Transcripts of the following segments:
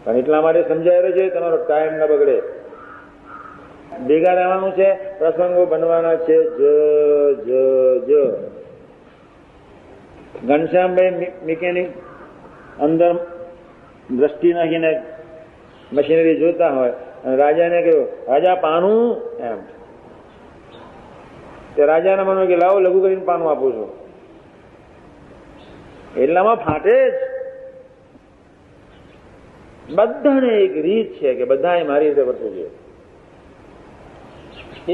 પણ એટલા માટે સમજાયેલો છે તમારો ટાઈમ ન બગડે, ભેગા રહેવાનું છે, પ્રસંગો બનવાના છે. જ જ જ ઘનશ્યામભાઈ મિકેનિક અંદર દ્રષ્ટિ નાખીને મશીનરી જોતા હોય અને રાજાને કહ્યું, રાજા પાનું એમ, તે રાજાના મનમાં કે લાવો લઘુ કરીને પાનું આપું છું. એટલામાં ફાટે જ. બધાને એક રીત છે કે બધાએ મારી રીતે વર્તવું જોઈએ.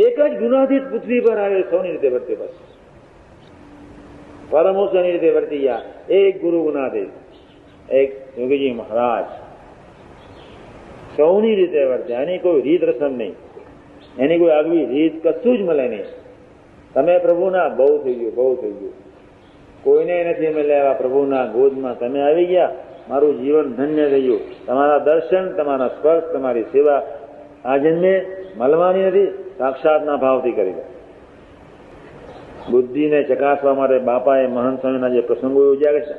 એક જ ગુનાથી પૃથ્વી પર આવે, સૌની રીતે વર્તે. બસ પરમહંસોની રીતે વર્તી ગયા. એક ગુરુ ગુનાથી, એક યોગીજી મહારાજ સૌની રીતે વર્તે. એની કોઈ રીત રસમ નહીં, એની કોઈ આગવી રીત કશું જ મળે નહીં. તમે પ્રભુના, બહુ થઈ ગયું, બહુ થઈ ગયું, કોઈને નથી મળ્યા. પ્રભુના ગોદમાં તમે આવી ગયા, મારું જીવન ધન્ય થઈ ગયું. તમારા દર્શન, તમારા સ્પર્શ, તમારી સેવા આ જન્મે મળવાની નથી, સાક્ષાતના ભાવથી કરી દે. બુદ્ધિને ચકાસવા માટે બાપાએ મહંત સ્વામીના જે પ્રસંગો યોજ્યા છે,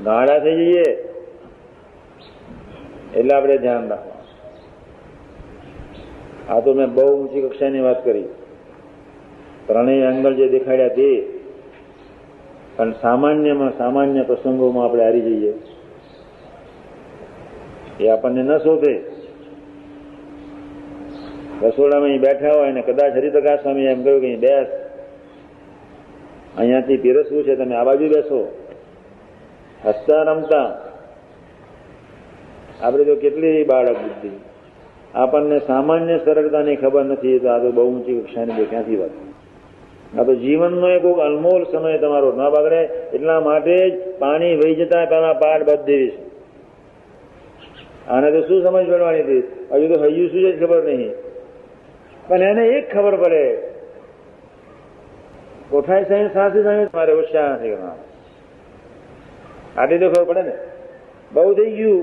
ગાળા થઈ જઈએ એટલે આપણે ધ્યાન રાખવા. આ તો મેં બહુ ઊંચી કક્ષાની વાત કરી, ત્રણેય એંગલ જે દેખાડ્યા તે. પણ સામાન્યમાં સામાન્ય પ્રસંગોમાં આપણે હારી જઈએ, એ આપણને ન શોભે. રસોડામાં અહીં બેઠા હોય અને કદાચ હરિપ્રકાશ સ્વામી એમ કહ્યું કે અહીં બેસ, અહીંયાથી પીરસવું છે, તમે આ બાજુ બેસો. હસતા રમતા આપણે તો કેટલી બાળક બુદ્ધિ, આપણને સામાન્ય સરળતાની ખબર નથી. તો આ તો બહુ ઊંચી કક્ષાની ક્યાંથી વાત. આ તો જીવનનો એક અનમોલ સમય તમારો ના બગડે એટલા માટે જ પાણી વહી જતા પહેલા પાર બાંધી દેવી છે. આને તો શું સમજ પડવાની હતી, હજુ તો હૈયું શું જ ખબર નહીં. પણ એને એક ખબર પડે, કોઠાઈ સાહેબ સાસી સાહેબ મારે હોશિયાર નથી કરવાના. આટલી તો ખબર પડે ને. બહુ થઈ ગયું,